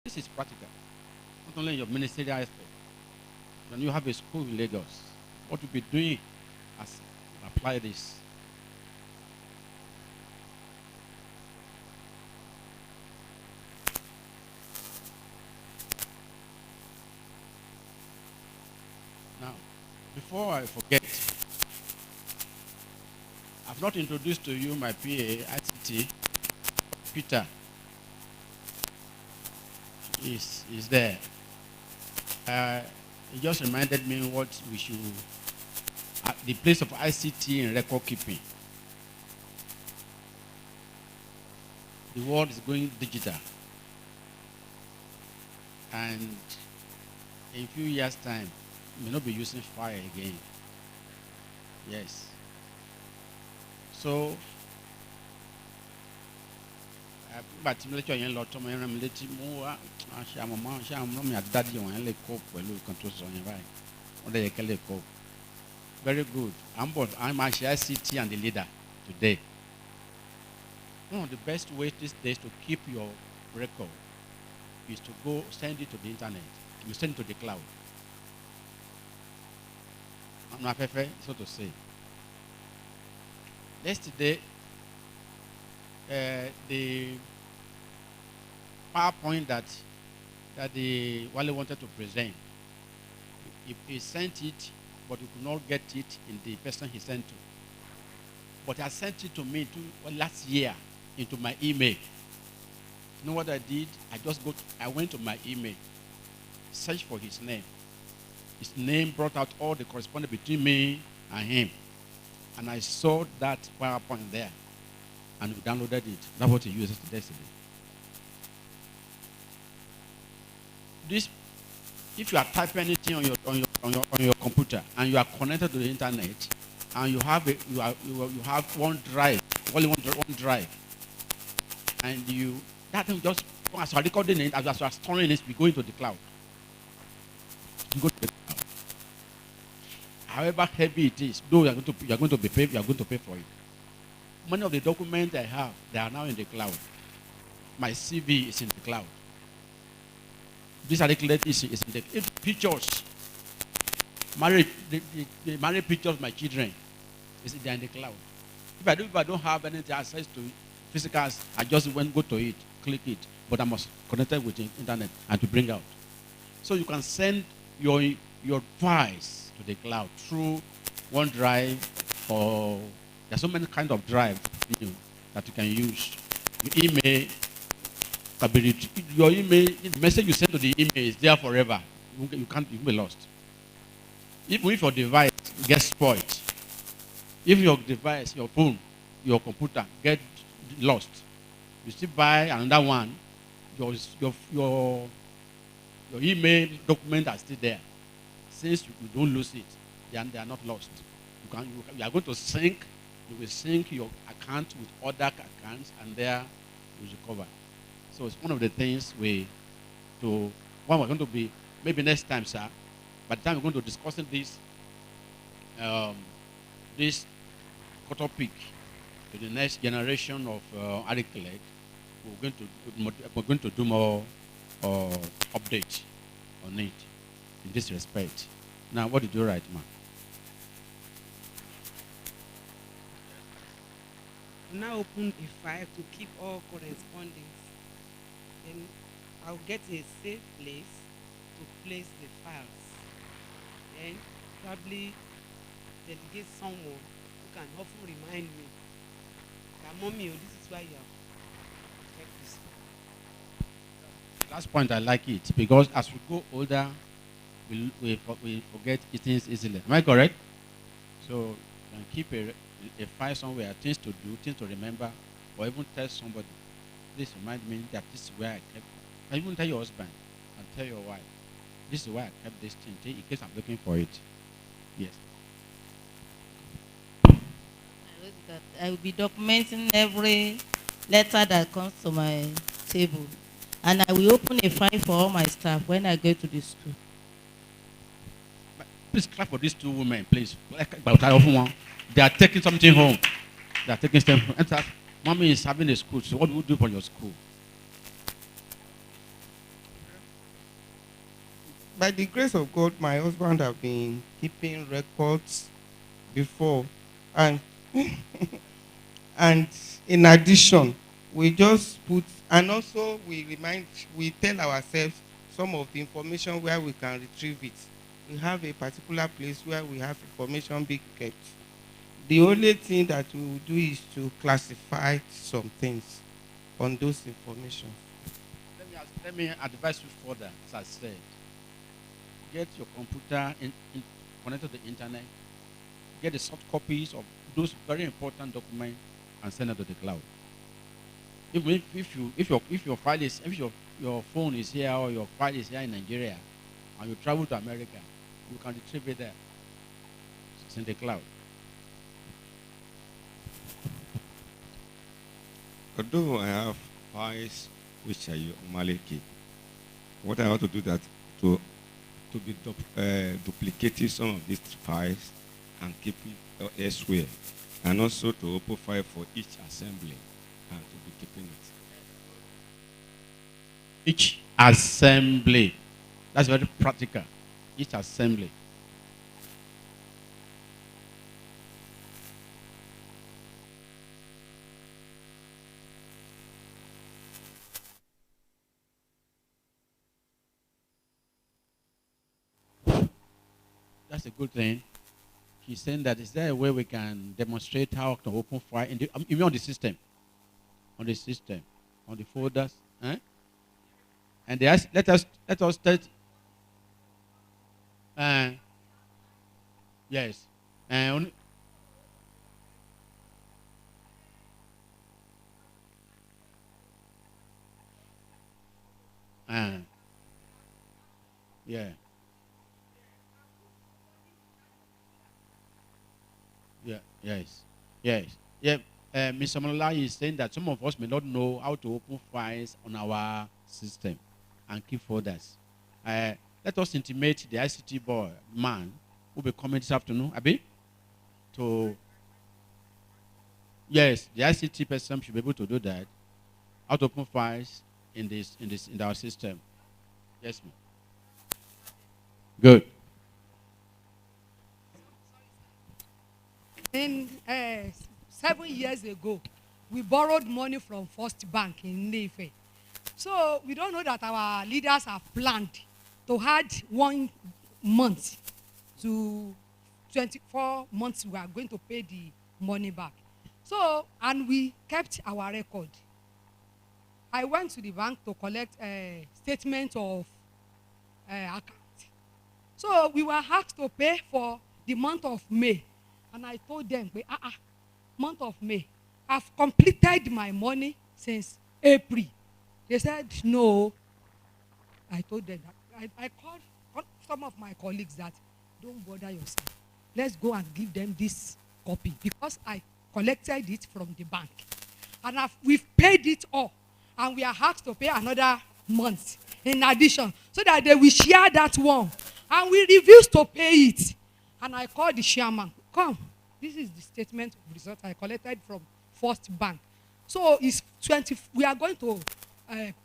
This is practical. Not only in your ministerial aspect. When you have a school in Lagos, what you'll be doing as you apply this. Now, before I forget, I've not introduced to you my PA, ICT, Peter. Is there. He just reminded me what we should, the place of ICT in record keeping. The world is going digital. And in a few years' time, we may not be using fire again. Yes. So, but lecture yẹn lọ tọmọ yẹn rán mi létí mú wá ṣe àmọ̀mọ́ ṣe àmọ̀mọ́ mi àdájí wọn yẹn lè kó pẹ̀lú nǹkan tó sọ yẹn báyìí wọ́n dẹ̀ yẹ kẹ́ lè kó. Very good. I'm actually ICT and the leader today. One of the best ways these days to keep your record is to go send it to the internet. You send it to the cloud. I'm not perfect, so to say. Yesterday, the PowerPoint that the Wale wanted to present, he sent it, but he could not get it in the person he sent to. But I sent it to me last year into my email. You know what I did? I went to my email, searched for his name. His name brought out all the correspondence between me and him. And I saw that PowerPoint there. And we downloaded it. That's what he used yesterday. If you are typing anything on your computer and you are connected to the internet and you have one drive, only one drive, and that thing just as you are recording it, as you are storing it, we go into the cloud. You go to the cloud. However heavy it is, though you are going to pay for it. Many of the documents I have, they are now in the cloud. My CV is in the cloud. This article is in the pictures. The married pictures of my children they're in the cloud. If I don't have any access to physical, I just go to it, click it, but I must connect it with the internet and to bring out. So you can send your files to the cloud through OneDrive, or there's so many kinds of drive that you can use. Your email, your email, the message you send to the email is there forever. You can't be lost. Even if your device gets spoiled, if your device, your phone, your computer get lost, you still buy another one. Your email documents are still there. Since you don't lose it, they are not lost. You are going to sync. You will sync your account with other accounts, and there you recover. So it's one of the things we're going to be, maybe next time, sir. By the time we're going to discuss this topic to the next generation of architects, we're going to do more updates on it in this respect. Now, what did you write, man? Now open a file to keep all correspondence. Then I'll get a safe place to place the files. Then probably delegate someone who can often remind me that, Mommy, this is why you have kept this. Last point, I like it because as we go older, we forget things easily. Am I correct? So you can keep a file somewhere, things to do, things to remember, or even tell somebody, please remind me that this is where I kept it. And even tell your husband and tell your wife, this is where I kept this thing in case I'm looking for it. Yes. I will be documenting every letter that comes to my table. And I will open a file for all my staff when I go to the school. Please clap for these two women, please. They are taking something home. They are taking something home. And Mommy is having a school, so what do you do for your school? by the grace of God, my husband have been keeping records before, and and in addition, we just put, and also we tell ourselves some of the information where we can retrieve it. We have a particular place where we have information being kept. The only thing that we will do is to classify some things on those information. Let me advise you further, as I said. Get your computer connected to the internet. Get the soft copies of those very important documents and send it to the cloud. If your file is if your phone is here or your file is here in Nigeria and you travel to America, you can retrieve it there. It's in the cloud. Although I have files which I normally keep, what I want to do that to be duplicating some of these files and keep it elsewhere, and also to open file for each assembly and to be keeping it. Each assembly. That's very practical. Each assembly. That's a good thing. He's saying that is there a way we can demonstrate how to open file even on the system, on the folders, eh? And they ask, let us tell. Uh, yes, only, yeah, yeah, yes, yes, yeah. Mr. Malala is saying that some of us may not know how to open files on our system and keep folders. Let us intimate the ICT boy man who will be coming this afternoon, Abi, to yes, the ICT person should be able to do that. How to open files in our system. Yes, ma'am. Good. In 7 years ago, we borrowed money from First Bank in Nefe. So we don't know that our leaders have planned to add 1 month to 24 months we are going to pay the money back. So, and we kept our record. I went to the bank to collect a statement of account. So we were asked to pay for the month of May. And I told them, month of May, I've completed my money since April. They said, no. I told them that. I called some of my colleagues that, don't bother yourself. Let's go and give them this copy because I collected it from the bank. And we've paid it all. And we are asked to pay another month in addition so that they will share that one. And we refused to pay it. And I called the chairman. Come, this is the statement of result I collected from First Bank. So it's 20. We are going to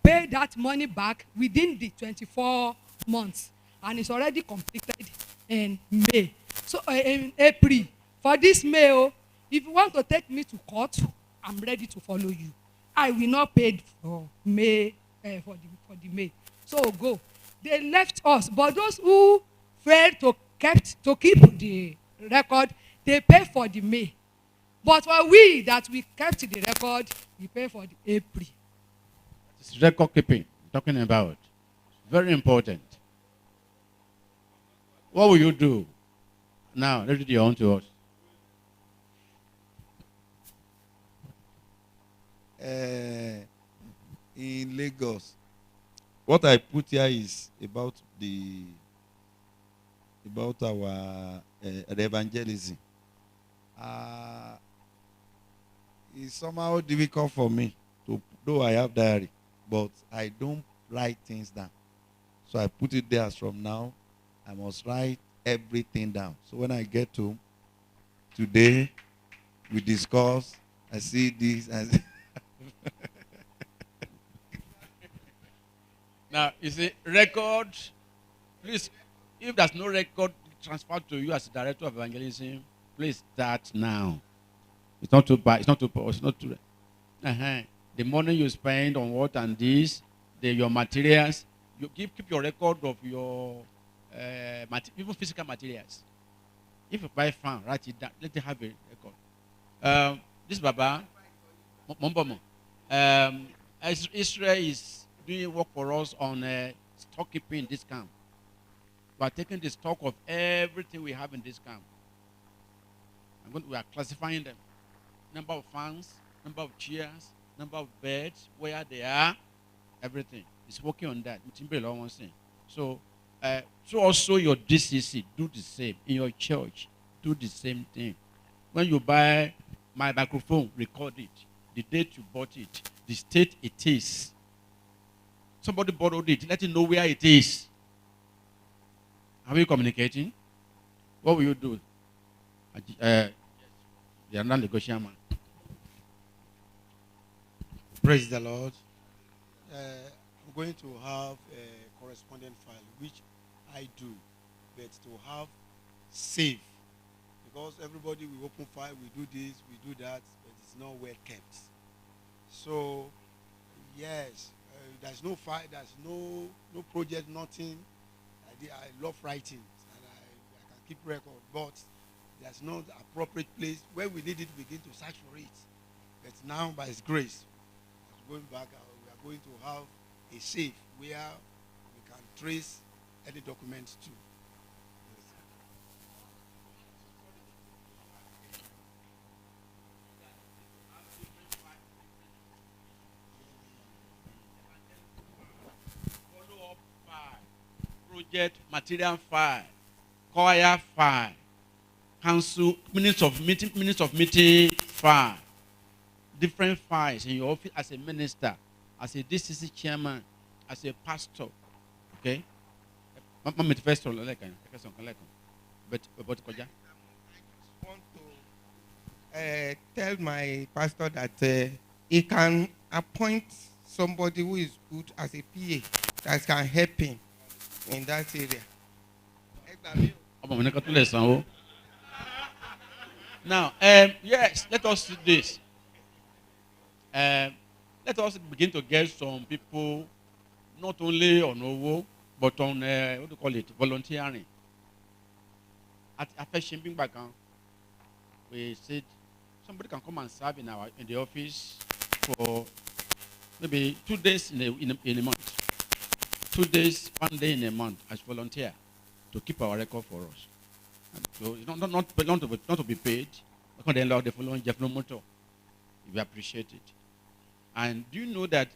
pay that money back within the 24 months, and it's already completed in May. So in April, for this May, if you want to take me to court, I'm ready to follow you. I will not pay for May for the May. So go. They left us, but those who failed to keep the record, they pay for the May. But for we that we kept the record, we pay for the April. It's record keeping, talking about. Very important. What will you do? Now, let's read your own to us. In Lagos, what I put here is about our the evangelism. It's somehow difficult for me to, though I have diary, but I don't write things down. So I put it there as from now. I must write everything down. So when I get to today, we discuss. I see this. Now, you see, record Please, if there's no record transferred to you as director of evangelism, please start now. It's not too bad. It's not too. It's not too. Uh-huh. The money you spend on what and this, your materials, you keep your record of your even physical materials. If you buy farm, write it down. Let it have a record. This Baba, Mombomo, Israel is doing work for us on stock keeping in this camp. We are taking the stock of everything we have in this camp. We are classifying them. Number of fans, number of chairs, number of beds, where they are, everything. It's working on that. So, so also your DCC, do the same. In your church, do the same thing. When you buy my microphone, record it. The date you bought it, the state it is. Somebody borrowed it, let him know where it is. Are we communicating? What will you do? You are not negotiating. Praise the Lord. I'm going to have a correspondent file, which I do, but to have save, because everybody will open file, we do this, we do that, but it's not well kept. So, yes, there's no file, there's no project, nothing. I love writing, and I can keep record, but there's no appropriate place where we need it. Begin to search for it. But now, by His grace, going back, we are going to have a safe where we can trace any documents to. Follow-up file, project material file, choir file, council minutes of meeting file. Different files in your office as a minister, as a DCC chairman, as a pastor. Okay? But I just want to tell my pastor that he can appoint somebody who is good as a PA that can help him in that area. Now, yes, let us do this. Let us begin to get some people, not only on OWO, but on, what do you call it, volunteering. At Shipping back, we said somebody can come and serve in the office for maybe 2 days in a month. 2 days, 1 day in a month as volunteer to keep our record for us. And so it's not to be paid. Because then the following Jeff no motor. We appreciate it. And do you know that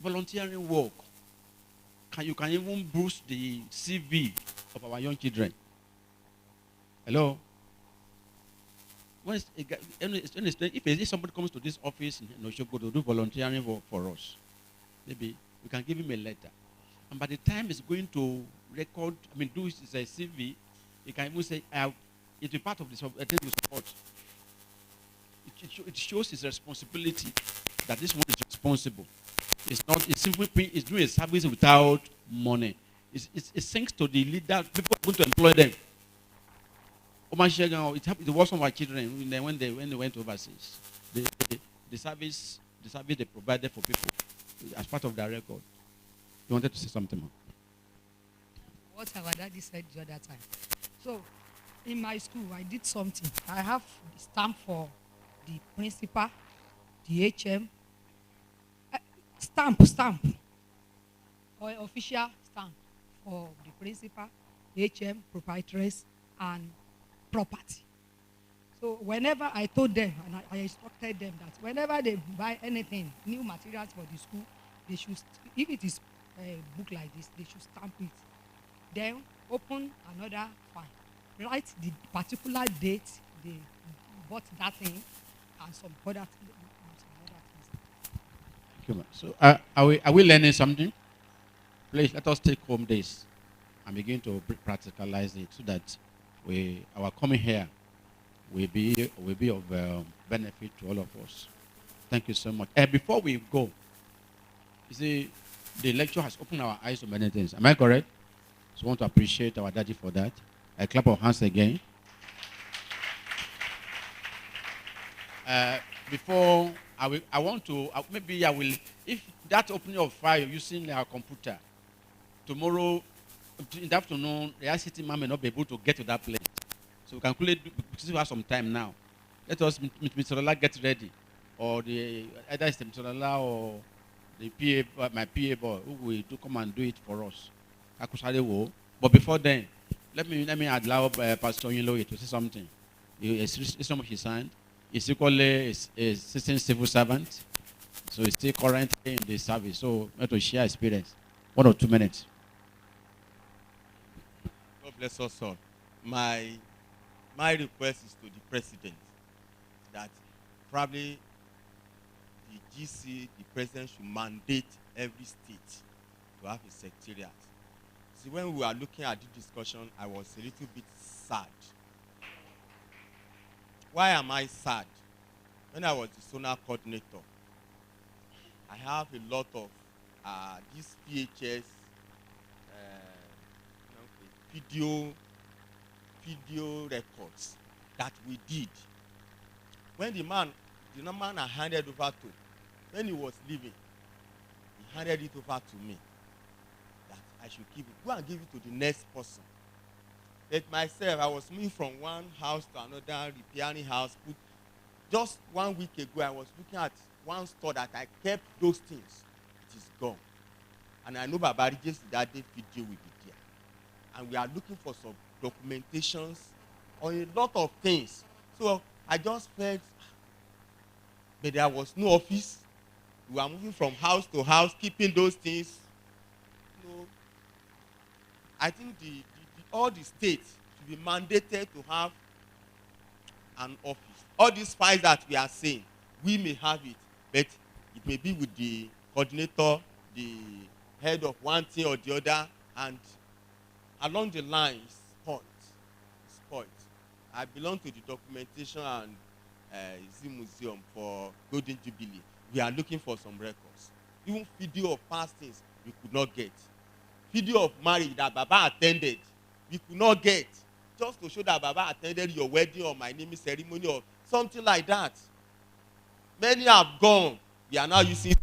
volunteering work you can even boost the CV of our young children? Hello? If somebody comes to this office in Oshogo to do volunteering work for us, maybe we can give him a letter. And by the time he's going to do his CV, he can even say, it will be part of the thing you support. It shows his responsibility that this one is responsible. It's simply doing a service without money. It sinks to the leader. People are going to employ them. It was from our children when they went overseas. The service they provided for people as part of their record. You wanted to say something more? What our daddy said the other time. So, in my school, I did something. I have stamp for the principal, the HM, stamp, or official stamp for the principal, HM, proprietress, and property. So whenever I told them, and I instructed them that whenever they buy anything, new materials for the school, they should, if it is a book like this, they should stamp it. Then open another file. Write the particular date they bought that thing and some other things. So are we learning something? Please let us take home this and begin to practicalize it so that our coming here will be of benefit to all of us. Thank you so much. Before we go, you see, the lecture has opened our eyes to many things. Am I correct? So I want to appreciate our daddy for that. I clap our hands again. Before I want to, maybe I will, if that opening of file using our computer, tomorrow in the afternoon, the ICT man may not be able to get to that place. So we can quickly because we have some time now. Let us, Mr. Ola, get ready. Or either it's Mr. Ola or the PA, my PA boy, who will come and do it for us. But before then, let me allow Pastor Yinlo to say something. It's not his hand. He's equally a assistant civil servant. So he's still currently in the service. So let us share experience. 1 or 2 minutes. God bless us all. My request is to the president that probably the GC, the president should mandate every state to have a secretariat. See, when we were looking at the discussion, I was a little bit sad. Why am I sad? When I was the sonar coordinator, I have a lot of these PHS video records that we did. When the man I handed over to, when he was leaving, he handed it over to me that I should keep it. Go and give it to the next person. But myself, I was moving from one house to another, repairing house. Just 1 week ago, I was looking at one store that I kept those things. It is gone. And I know Babari just that day video will be there. And we are looking for some documentations on a lot of things. So I just felt, but there was no office. We were moving from house to house, keeping those things. I think all the states should be mandated to have an office. All these files that we are saying, we may have it, but it may be with the coordinator, the head of one thing or the other, and along the line, it's spoiled. I belong to the documentation and museum for Golden Jubilee. We are looking for some records. Even video of past things we could not get. Video of marriage that Baba attended, we could not get. Just to show that Baba attended your wedding or my naming ceremony or something like that. Many have gone. We are now using